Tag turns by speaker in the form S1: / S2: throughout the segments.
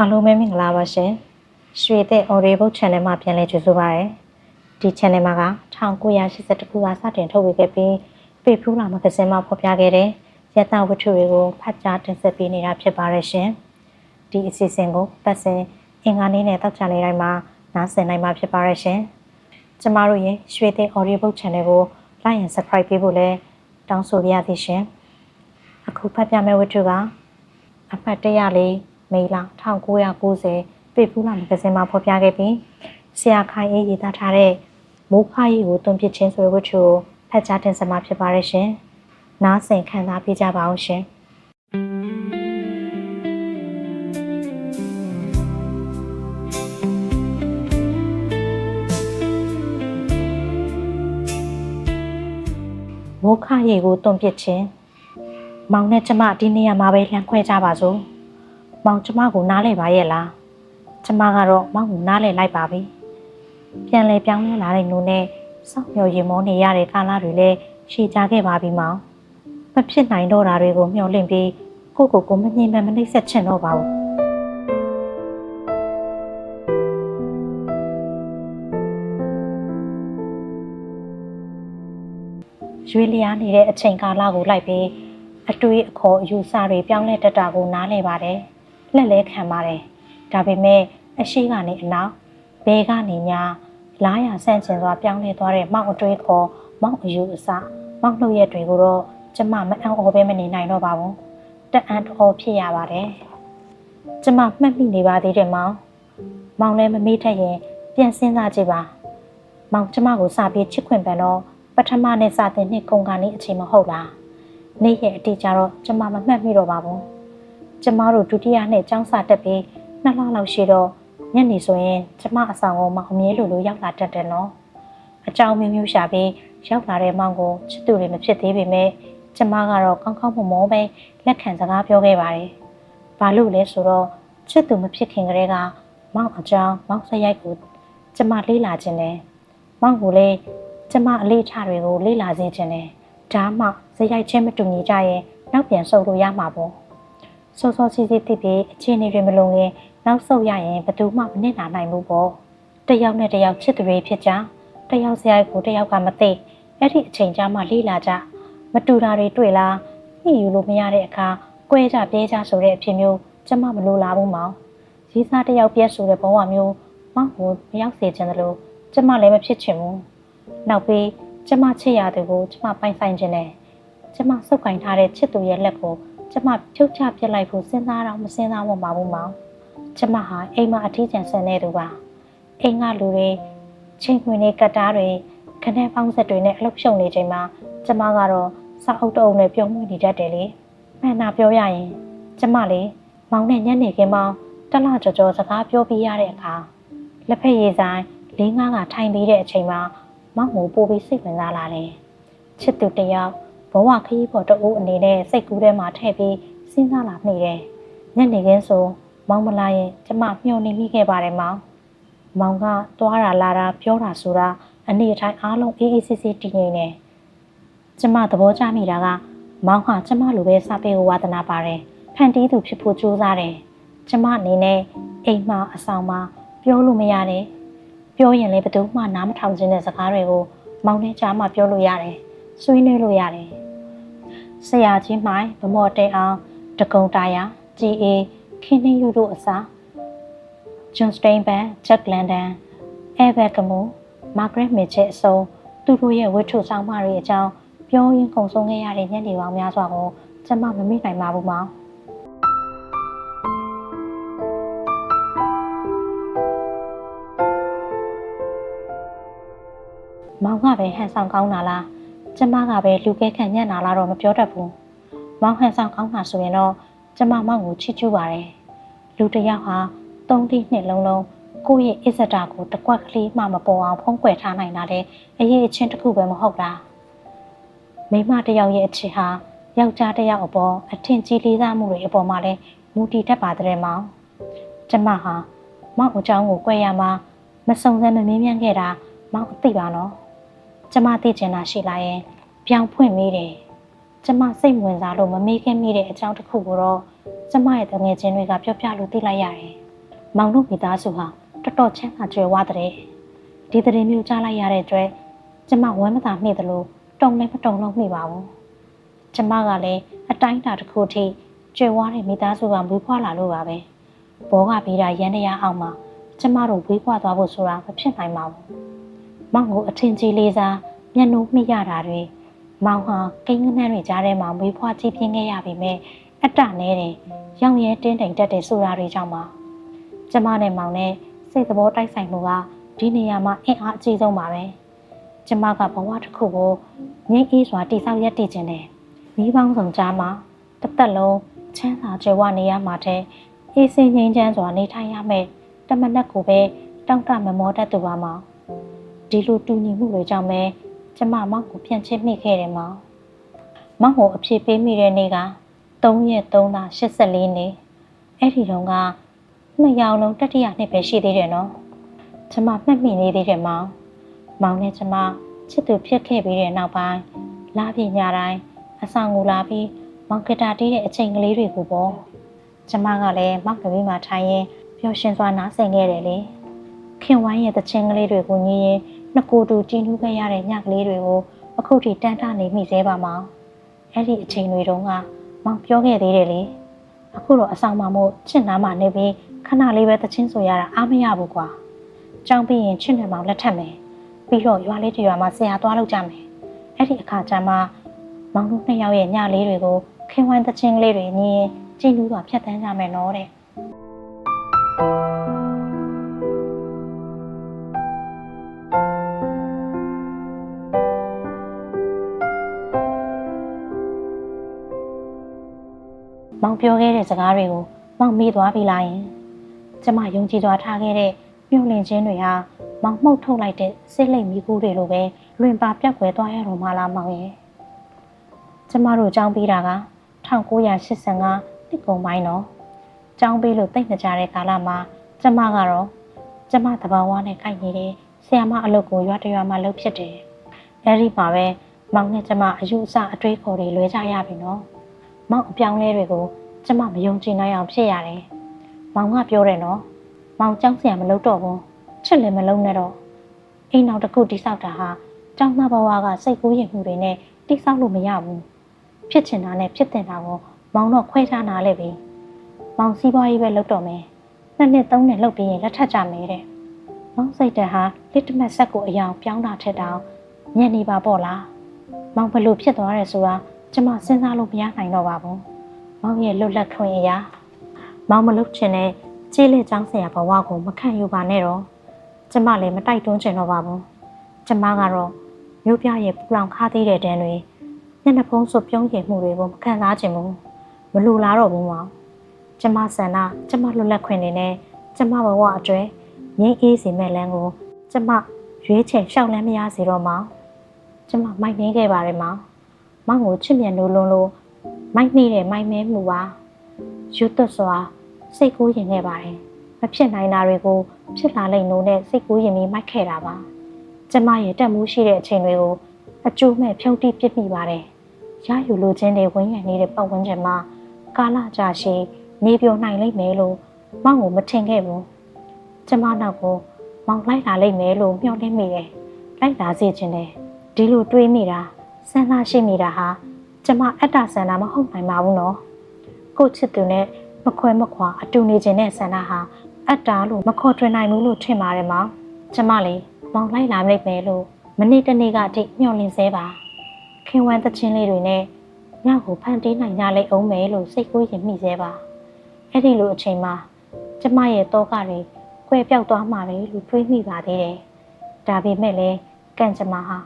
S1: အားလုံးပဲမင်္ဂလာပါရှင်ရွှေတဲ့ Audible Channel မှာပြန်လည်ကြိုဆိုပါရစေဒီ Channel မှာက1982ခုကစတင်ထုတ်ဝေခဲ့ပြီးပေဖူးလာမဂဇင်းမှာဖော်ပြခဲ့တဲ့ရတဝတ္ထုတွေကိုဖတ်ကြားတင်ဆက်ပေးနေတာဖြစ်ပါရရှင်ဒီအစီအစဉ်ကိုပတ်စဉ်အင်္ဂါနေ့နဲ့တောက်ချနေတိုင်းမှာနားဆင်နိုင်မှာဖြစ်ပါရရှင်ကျမတို့ရဲ့ရွှေတဲ့ Audible Channel ကို like and subscribe ပေးဖို့လည်းတောင်းဆိုပါရစေရှင်အခုဖတ်ပြမယ့်ဝတ္ထုကအဖတ်104မေလ1990ပေဖူးလာမဂဇင်းမှာဖော်ပြခဲ့ပြီးဆရာခိုင်အေးရေးသားထားတဲ့မိုးခရီကိုတွန်းပစ်ခြင်းဆိုတဲ့ဝတ္ထုကိုဖတ်ကြားတင်ဆက်မှာဖြစ်ပါရရှင်။နားဆင်ခံစားပေးကြပါအောင်ရှင်။မိုးခရီကိုတွန်းပစ်ခြင်းမောင်နဲ့ကျမဒီနေရာမှာပဲလှမ်းခွဲကြပါစို့မောင်ကျမကိုနားလဲပါရဲ့လားကျမကတော့မောင်ကိုနားလဲလိုက်ပါပြီပြန်လဲပြောင်းလဲလာတဲ့နှုံနဲ့စောင့်မျှော်ရင်မောနေရတဲ့ကာလတွေလည်းရှည်ကြခဲ့ပါပြီမောင်မဖြစ်နိုင်တော့တာတွေကိုမျှော်လင့်ပြီးကိုမငြိမ်မနှိမ့်ဆက်ချင်တော့ပါဘူးရွေးလျားနေတဲ့အချိန်ကာလကိုလိုက်ပြီးအတွေးအခေါ်အယူဆတွေပြောင်းလဲတတ်တာကိုနားလဲပါတယ်လက်လဲခံပါတယ်ဒါပေမဲ့အရှိကနေအနောက်ဘဲကနေညာလားရဆန့်ကျင်စွာပြောင်းလဲသွားတဲ့မောက်အတွေးခေါ်မောက်အယူအဆမောက်လုပ်ရက်တွေကိုတော့ကျမမအံ့ဩပဲမနေနိုင်တော့ပါဘူးတအံ့တော်ဖြစ်ရပါတယ်ကျမမှတ်မိနေပါသေးတယ်မောင်လည်းမမေ့ထက်ရင်ပြန်စဉ်းစားကြည့်ပါမောင်ကျမကိုစာပြေးချစ်ခွင့်ပန်တော့ပထမနဲ့စတဲ့နှစ်ကုန်ကနေအချိန်မဟုတ်လားနေ့ရက်အတိကျတော့ကျမမမှတ်မိတော့ပါဘူးကျမတို့ဒုတိယနှစ်ကျောင်းစာတက်ပြီး2လလောက်ရှိတော့ညနေဆိုရင်ကျမအဆောင်ကိုမောင်အမြဲလိုရောက်လာတတ်တယ်နော်အကြောင်းမျိုးရှာပြီးရောက်လာတဲ့မောင်ကိုချစ်သူတွေမဖြစ်သေးပေမဲ့ကျမကတော့ကောင်းကောင်းမွန်မွန်ပဲလက်ခံစကားပြောခဲ့ပါတယ်ဘာလို့လဲဆိုတော့ချစ်သူမဖြစ်ခင်ကတည်းကမောင်အကြောင်းမောင်စရိုက်ကိုကျမလေးလာခြင်းတယ်မောင်ကိုလည်းကျမအလေးထားတွေကိုလေးလာစေခြင်းတယ်ဒါမှစရိုက်ချင်းမတူညီကြရင်နောက်ပြန်ဆုပ်လို့ရမှာပေါ့စောစောစီးစီးတိပြီးအခြေအနေတွေမလုံရင်နောက်ဆုတ်ရရင်ဘယ်သူမှမနစ်နာနိုင်ဘူးပေါ့တယောက်နဲ့တယောက်ချစ်သူတွေဖြစ်ကြတယောက်စရိုက်ကိုတယောက်ကမသိအဲ့ဒီအချိန်ကြာမှလေးလာကြမတူတာတွေတွေ့လားညှိယူလို့မရတဲ့အခါကွဲကြပြေးကြဆိုတဲ့အဖြစ်မျိုးကျမမလိုလားဘူးမောင်ရီးစားတယောက်ပြက်ဆိုတဲ့ဘဝမျိုးမောင်ကိုမရောက်စေချင်တယ်လို့ကျမလည်းမဖြစ်ချင်ဘူးနောက်ပြီးကျမချစ်ရသူကိုကျမပိုင်ဆိုင်ခြင်းနဲ့ကျမစုပ်ကင်ထားတဲ့ချစ်သူရဲ့လက်ကိုကျမဖြုတ်ချပြစ်လိုက်ဖို့စဉ်းစားတော့မစဉ်းစားပါဘူးမောင်ကျမဟာအိမ်မှာအထီးကျန်ဆန်နေသူပါအိမ်ကလူတွေချိန်ခွင်တွေကတ်တားတွေခနဲ့ပေါင်းဆက်တွေနဲ့အလုပ်ရှုံနေချိန်မှာကျမကတော့စာအုပ်တအုပ်နဲ့ပြုံးမွေးနေတတ်တယ်လေမှန်တာပြောရရင်ကျမလေမောင်နဲ့ညနေခင်းမောင်တလကြောစကားပြောပြရတဲ့အခါလက်ဖက်ရည်ဆိုင်4-5ကထိုင်ပြီးတဲ့အချိန်မှာမောင်ကိုပို့ပြီးစိတ်ဝင်စားလာတယ်ချစ်သူတယောက်ဘဝခရီးပေါ်တအိုးအနေနဲ့စိတ်ကူးထဲမှာထည့်ပြီးစဉ်းစားလာနေတယ်ညနေခင်းဆိုမောင်မလာရင်ကျမမျှော်နေမိခဲ့ပါတယ်မောင်ကသွားတာလာတာပြောတာဆိုတာအနေအထိုင်အားလုံးအေးအေးဆေးဆေးတည်ငြိမ်နေကျမသဘောကျမိတာကမောင်ဟာကျမလိုပဲစာပေကိုဝါသနာပါတယ်ဖန်တီးသူဖြစ်ဖို့ကြိုးစားတယ်ကျမအနေနဲ့အိမ်မှာအဆောင်မှာပြောလို့မရတယ်ပြောရင်လည်းဘယ်သူမှနားမထောင်ခြင်းတဲ့စကားတွေကိုမောင်နဲ့ကြားမှပြောလို့ရတယ်ဆွေးနွေးလို့ရတယ်ဆရာကြီးမိုင်းဗမော်တဲအောင်တကုံတာယာဂျီအေခင်းနှင်းယူတို့အစားဂျွန်စတိန်ဘန်ဂျက်လန်ဒန်အဲဘက်ကမူမာဂရက်မစ်ချဲအစုံသူတို့ရဲ့ဝတ္ထုဆောင်မတွေအကြောင်းပြောရင်းခုန်ဆုံးခဲ့ရတဲ့ညနေပေါင်းများစွာကိုကျမမမေ့နိုင်ပါဘူးမောင်မောင်ကပဲဟန်ဆောင်ကောင်းတာလားကျမကပဲလူကဲခံညံ့တာလားတော့မပြောတတ်ဘူးမောင်ဟန်ဆောင်ကောင်းတာဆိုရင်တော့ကျမမောင်ကိုချစ်ကျူးပါတယ်လူတစ်ယောက်ဟာ3နှစ်လုံးကိုယ့်ရဲ့အစ္ဆဒကိုတကွက်ကလေးမှမပေါ်အောင်ဖုံးကွယ်ထားနိုင်တာတဲ့အရေးအချင်းတစ်ခုပဲမဟုတ်လားမိမတစ်ယောက်ရဲ့အချစ်ဟာယောက်ျားတစ်ယောက်အပေါ်အထင်ကြီးလေးစားမှုတွေအပေါ်မှာလည်းမူတည်တတ်ပါတဲ့မောင်ကျမဟာမောင်အကြောင်းကိုကြွယ်ရမှာမစုံစမ်းမမေးမြန်းခဲ့တာမောင်အသိပါနော်ကျမသိချင်တာရှိလာရင်ပြောင်းဖွင့်မိတယ်ကျမစိတ်ဝင်စားလို့မမေးခဲ့မိတဲ့အကြောင်းတစ်ခုကိုတော့ကျမရဲ့တငယ်ချင်းတွေကပြောပြလို့သိလိုက်ရတယ် မောင်တို့မိသားစုဟာတော်တော်ချမ်းသာကြွယ်ဝတဲ့ဒီသတင်းမျိုးကြားလိုက်ရတဲ့အတွက်ကျမဝမ်းမသာမိသလိုတုံလည်းမတုံလို့မိပါဘူးကျမကလည်းအတိုင်းအတာတစ်ခုထိကြွယ်ဝတဲ့မိသားစုကမွေးဖွားလာလို့ပါပဲဘောကပြီးတာရန်တရားအောင်မှာကျမတို့ဝေးဖွားသွားဖို့ဆိုတာမဖြစ်နိုင်ပါဘူးမောင်ကိုအထင်ကြီးလေးစားမျက်နှာမိရတာတွေမောင်ဟာကိန်းကနန်းတွေကြားထဲမှာမွေးဖွားကြီးပြင်းခဲ့ရပြီမဲ့အတနဲတယ်ရောင်ရဲတင်းတိမ်တက်တဲ့ဆိုတာတွေကြောင့်ပါကျမနဲ့မောင်နဲ့စိတ်သဘောတိုက်ဆိုင်မှုကဒီနေရာမှာအင်အားအကြီးဆုံးပါပဲကျမကဘဝတစ်ခုကိုငြိမ်းအေးစွာတည်ဆောက်ရည်တည်ခြင်းတယ်မိပေါင်းဆောင်ကြားမှာတစ်သက်လုံးချမ်းသာကြွယ်ဝနေရမှာတဲ့အေးစင်းငြိမ်းချမ်းစွာနေထိုင်ရမယ်တမနက်ကိုပဲတောင့်တမမောတတ်သူပါမောင်ဒီလိုတူညီမှုတွေကြောင့်ပဲကျမမောင်ကိုပြန်ချစ်မိခဲ့တယ်မောင်မောင်ကိုအဖြစ်ပေးမိတဲ့နေ့က3 ရက် 3 လ 84နှစ်အဲ့ဒီတုန်းကနှစ်ယောက်လုံးတတိယနှစ်ပဲရှိသေးတယ်နော်ကျမမှတ်မိနေသေးတယ်မောင်နဲ့ကျမချစ်သူဖြစ်ခဲ့ပြီးတဲ့နောက်ပိုင်းလာပြညတိုင်းအဆောင်ကိုလာပြီးမောင်ဂီတာတီးတဲ့အချိန်ကလေးတွေကိုပေါ့ကျမကလည်းမောင်ကလေးမှာထိုင်ရင်ပျော်ရွှင်စွာနားဆင်ခဲ့တယ်လေခင်ဝိုင်းရဲ့သချင်းကလေးတွေကိုညီရင်နှစ်ကိုယ်တူကြည်နူးခဲ့ရတဲ့ညကလေးတွေကိုအခုထိတန်းထနေမိသေးပါမောင်အဲ့ဒီအချိန်တွေတုန်းကမောင်ပြောခဲ့သေးတယ်လေအခုတော့အဆောင်မှာမို့ချစ်နားမှာနေပြီးခဏလေးပဲသချင်းဆိုရတာအားမရဘူးကွာကြောင်းပြီးရင်ချစ်နေမောင်လက်ထပ်မယ်ပြီးတော့ရွာလေးတရွာမှာဆရာသွားလောက်ကြမယ်အဲ့ဒီအခါကျမှမောင်တို့နှစ်ယောက်ရဲ့ညလေးတွေကိုခင်ဝိုင်းသချင်းကလေးတွေညီရင်ကြည်နူးစွာဖြတ်သန်းကြမယ်နော်တဲ့မောင်ပြောခဲ့တဲ့စကားတွေကိုမောင်မေ့သွားပြီလားယင်ကျမယုံကြည်စွာထားခဲ့တဲ့မြုပ်လင်ခြင်းတွေဟာမောင်မှုတ်ထုတ်လိုက်တဲ့စိတ်လိမ်မီးကူးတွေလိုပဲလွင်ပါပြတ်ခွဲသွားရတော့မှလားမောင်ရဲ့ကျမတို့ကြောင်းပြီးတာက1985နှစ်ကုန်ပိုင်းတော့ကြောင်းပြီးလို့တိတ်မကြတဲ့ကာလမှာကျမကတော့ကျမတဘာဝနဲ့ကိုက်နေတဲ့ဆရာမအလုပ်ကိုရွာတရွာမှာလုပ်ဖြစ်တယ်အဲဒီမှာပဲမောင်နဲ့ကျမအယူအဆအတွေးခေါ်တွေလွဲကြရပြီနော်မောင်အပြောင်းလဲတွေကိုကျမမယုံကြည်နိုင်အောင်ဖြစ်ရတယ်မောင်ကပြောတယ်နော်မောင်ကြောင်းဆရာမလုပ်တော့ဘူးချစ်လည်းမလုပ်နဲ့တော့အိမ်နောက်တစ်ခုတိဆောက်တာဟာကျောင်းသားဘဝကစိတ်ကူးရင်မှုတွေနဲ့တိဆောက်လို့မရဘူးဖြစ်ချင်တာနဲ့ဖြစ်တင်တာကိုမောင်တော့ခွဲခြားနာလဲပြီမောင်စီးပွားရေးပဲလုပ်တော့မယ်2 နှစ် 3 နှစ်လုပ်ပြီးရင်လက်ထပ်ကြမယ်တဲ့မောင်စိတ်တဟာလက်တမက်ဆက်ကိုအယောင်ပြောင်းတာထက်တောင်ညံ့နေပါပေါ့လားမောင်ဘလို့ဖြစ်သွားတယ်ဆိုတာကျမစဉ်းစားလို့မရနိုင်တော့ပါဘူးမောင်ရဲ့လွတ်လပ်ခွင့်အရာမောင်မလုပ်ချင်တဲ့ကျေးလက်ကျောင်းဆရာဘဝကိုမခံယူပါနဲ့တော့ကျမလည်းမတိုက်တွန်းချင်တော့ပါဘူးကျမကတော့မြို့ပြရဲ့ပူလောင်ခါသေးတဲ့တန်းတွေညနေဖုံးဆိုပြုံးရည်မှုတွေကိုမခံစားချင်ဘူးမလိုလားတော့ဘူးမောင်ကျမဆန္ဒကျမလွတ်လပ်ခွင့်တွေနဲ့ကျမဘဝအတွင်းငြိမ်းအေးစေမဲ့လမ်းကိုကျမရွေးချယ်ရှောက်လန်းမရစေတော့မောင်ကျမမိုက်နေခဲ့ပါတယ်မောင်ကိုချစ်မြတ်လို့လုံးလို့မိုက်နေတဲ့မိုက်မဲမှုပါယူသွတ်စွာစိတ်ကူးရင်ခဲ့ပါတယ်မဖြစ်နိုင်တာတွေကိုဖြစ်လာလိမ့်လို့နဲ့စိတ်ကူးရင်ပြီးမိုက်ခဲ့တာပါကျမရဲ့တက်မှုရှိတဲ့အချိန်တွေကိုအကျိုးမဲ့ဖြုံးတိပစ်မိပါတယ်ရယူလိုခြင်းတွေဝန်းရံနေတဲ့ပတ်ဝန်းကျင်မှာကာလကြာရှည်နေပြောနိုင်လိမ့်မယ်လို့မောင်ကိုမထင်ခဲ့ဘူးကျမနောက်ကိုမောင်လိုက်လာလိမ့်မယ်လို့မျှော်လင့်မိတယ်လိုက်လာစေခြင်းတယ်ဒီလိုတွေးမိတာစံလာရှိမိတာဟာကျမအတ္တဆန္ဒမဟုတ်နိုင်ပါဘူးနော်ကိုချစ်သူနဲ့မခွဲမခွာအတူနေခြင်းနဲ့ဆန္ဒဟာအတ္တလို့မခေါ်ထွင်နိုင်ဘူးလို့ထင်ပါတယ်မောင်ကျမလေးမောင်လိုက်လာလိမ့်မယ်လို့မနေ့တနေ့ကအထိမျှော်လင့်သေးပါခင်ဝမ်းသချင်းလေးတွေနဲ့ညကိုဖန်တီးနိုင်ကြလိမ့်အောင်မယ်လို့စိတ်ကူးရင်မိသေးပါအဲ့ဒီလိုအချိန်မှာကျမရဲ့တောကတွေကွဲပြောက်သွားမှာပဲလို့တွေးမိပါသေးတယ်ဒါပေမဲ့လည်းကံကြမ္မာဟာ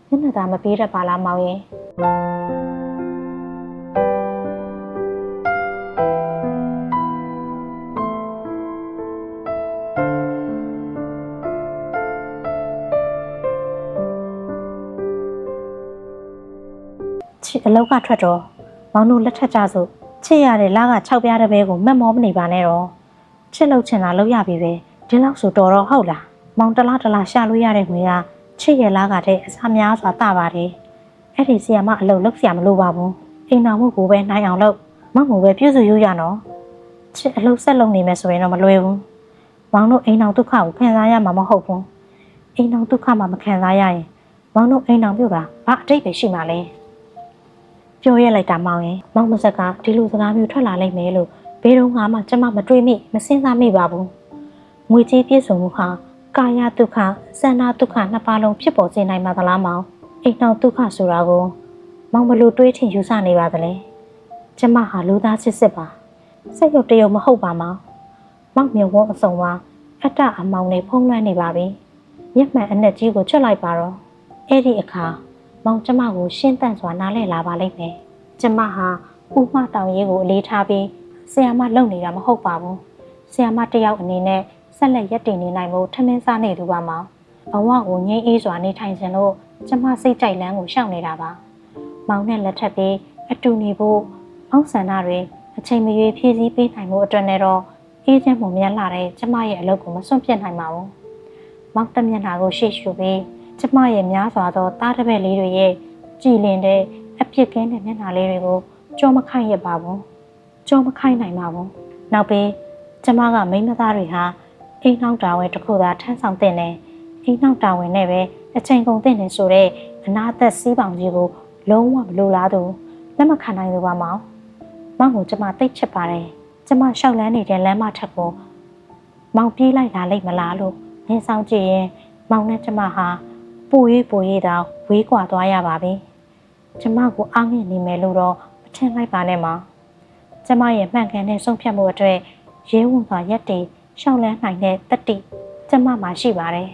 S1: မျက်နှာသာမပေးတတ်ပါလားမောင်ရဲ့ချစ်အလောက်ကထွက်တော့မောင်တို့လက်ထက်ကြစို့ချစ်ရတဲ့လားက6 ပြားတစ်ပဲကိုမက်မောမနေပါနဲ့တော့ချစ်လို့ချင်တာလုပ်ရပြီပဲဒီလောက်ဆိုတော်တော့ဟုတ်လားမောင်တလားရှာလို့ရတဲ့ငွေကချစ်ရလားကတဲ့အစားများစွာတပါတယ်အဲ့ဒီဆီယာမအလုပ်လုပ်ဆရာမလိုပါဘူးအိမ်တော်မှုကိုပဲနိုင်အောင်လုပ်မောင်ကိုပဲပြုစုယူရနော်ချစ်အလုပ်ဆက်လုပ်နေမယ်ဆိုရင်တော့မလွယ်ဘူး မောင်တို့အိမ်အောင်ဒုက္ခကိုခံစားရမှာမဟုတ်ဘူးအိမ်အောင်ဒုက္ခမှမခံစားရရင်မောင်တို့အိမ်အောင်ပြုတ်တာဘာအတိတ်ပဲရှိမှလဲပြောရလိုက်တာမောင်ရင်မောင်မဆက်ကဒီလိုစကားမျိုးထွက်လာလိမ့်မယ်လို့ဘယ်တော့မှကျမမတွေးမိမစင်စားမိပါဘူးငွေကြေးပြည့်စုံမှုဟာကာယဒုက္ခစန္ဒဒုက္ခနှစ်ပါးလုံးဖြစ်ပေါ်စေနိုင်ပါသလားမောင်အိမ်အောင်ဒုက္ခဆိုတာကိုမောင်ဘလို့တွေးထင်ယူဆနေပါသလဲကျမဟာလူသားစစ်ပါစိတ်ရုပ်တရုပ်မဟုတ်ပါမောင်မောင်မြဝန်းအစုံပါအတ္တအမောင်နဲ့ဖုံးလွှမ်းနေပါပြီမျက်မှန်အနက်ကြီးကိုချွတ်လိုက်ပါတော့အဲ့ဒီအခါမောင်ကျမကိုရှင်းတန့်စွာနားလည်လာပါလိမ့်မယ်ကျမဟာဥမတောင်ရေးကိုအလေးထားပြီးဆရာမလုပ်နေတာမဟုတ်ပါဘူးဆရာမတယောက်အနေနဲ့ဆက်လက်ရပ်တည်နေနိုင်ဖို့ထမင်းစားနေသူပါမောင်ဘဝကိုငြိမ်းအေးစွာနေထိုင်ခြင်းလို့ကျမစိတ်ကြိုက်လန်းကိုရှောင်နေတာပါမောင်နဲ့လက်ထပ်ပြီးအတူနေဖို့မောင်ဆန္ဒတွေအချိန်မရွေးဖြည့်ဆည်းပေးနိုင်မှုအတွက်နဲ့တော့အေးချမ်းမှုမြတ်လာတဲ့ကျမရဲ့အလုပ်ကိုမစွန့်ပစ်နိုင်ပါဘူးမောင်တမျက်နှာကိုရှေ့ရှုပြီးကျမရဲ့များစွာသောတားတပည့်လေးတွေရဲ့ကြည်လင်တဲ့အပြစ်ကင်းတဲ့မျက်နှာလေးတွေကိုကြောမခိုက်ရပါဘူးကြောမခိုက်နိုင်ပါဘူးနောက်ပြီးကျမကမိန်းမသားတွေဟာအိမ်နောက်တာဝန်တစ်ခုသာထမ်းဆောင်တဲ့နဲ့အိမ်နောက်တာဝန်နဲ့ပဲအချိန်ကုန်တဲ့နေဆိုတဲ့အနာသက်စီးပေါင်ကြီးကိုလုံးဝမလိုလားသူလက်မခံနိုင်သူပါမောင်ကိုကျမသိချစ်ပါတယ်ကျမရှောက်လန်းနေတဲ့လမ်းမထက်ကိုမောင်ပြေးလိုက်လာလိမ့်မလားလို့ငင်းဆောင်ကြည့်ရင်မောင်နဲ့ကျမဟာပို၍တောင်ဝေးကွာသွားရပါပြီကျမကိုအားငယ်နေမယ်လို့တော့မထင်လိုက်ပါနဲ့မောင်ကျမရဲ့မှန်ကန်တဲ့ဆုံးဖြတ်မှုအတွက်ရဲဝံစွာရက်တည်ရှောက်လန်းနိုင်တဲ့တတိကျမမှာရှိပါတယ်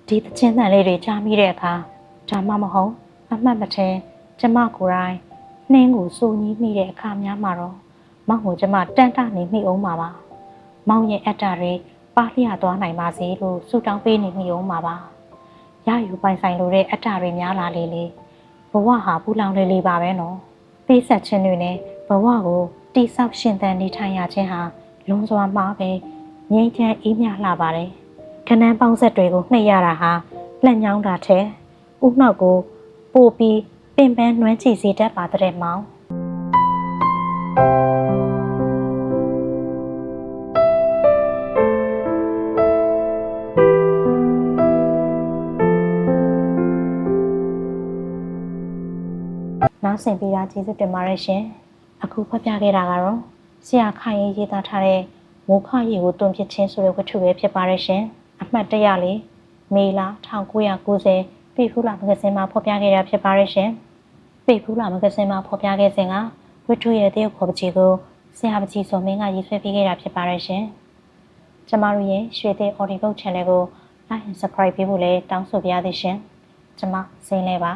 S1: ဒီသချင်းသံလေးတွေကြားမိတဲ့အခါဒါမှမဟုတ်အမှတ်မထင်ကျမကိုယ်တိုင်နှင်းကိုစိုးညှိမိတဲ့အခါများမှာတော့မောင်ကိုကျမတန်တနေမိအောင်ပါမောင်ရဲ့အတ္တတွေပါလျက်သွားနိုင်ပါစေလို့ဆုတောင်းပေးနေမိအောင်ပါရယူပိုင်ဆိုင်လိုတဲ့အတ္တတွေများလာလေဘဝဟာပူလောင်လေးပါပဲနော်ပေးဆက်ခြင်းတွေနဲ့ဘဝကိုတိဆောက်ရှင်သန်နေထိုင်ရခြင်းဟာလွန်စွာမှားပဲငြိမ်းချမ်းအေးမြလာပါတယ်ခဏန်းပေါင်းဆက်တွေကိုနှိပ်ရတာဟာလက်ညောင်းတာထဲဥနှောက်ကိုပို့ပြီးပင်ပန်းနှွမ်းချစေတတ်ပါတဲ့မောင်နောက်ဆင်ပြီးတာကျေးဇူးတင်ပါတယ်ရှင်အခုဖတ်ပြခဲ့တာကတော့ဆရာခိုင်ရေးသားထားတဲ့မိုးခရီကိုတွန်းပစ်ခြင်းဆိုတဲ့ဝတ္ထုပဲဖြစ်ပါတယ်ရှင်အမှတ်104မေလ1990ပေဖူးလာမဂ္ဂဇင်းမှာဖော်ပြခဲ့တာဖြစ်ပါတယ်ရှင်ပေဖူးလာမဂ္ဂဇင်းမှာဖော်ပြခဲ့စဉ်ကဝတ္ထုရဲ့တရုတ်ခေါ်ပကြီးကိုဆရာပကြီးစောမင်းကရေးဆွဲပေးခဲ့တာဖြစ်ပါတယ်ရှင်ကျမတို့ရဲ့ရွှေသေး Audio Book Channel ကို Like and Subscribe ပေးဖို့လည်းတောင်းဆိုပါရစေရှင်ကျမစိန်လဲပါ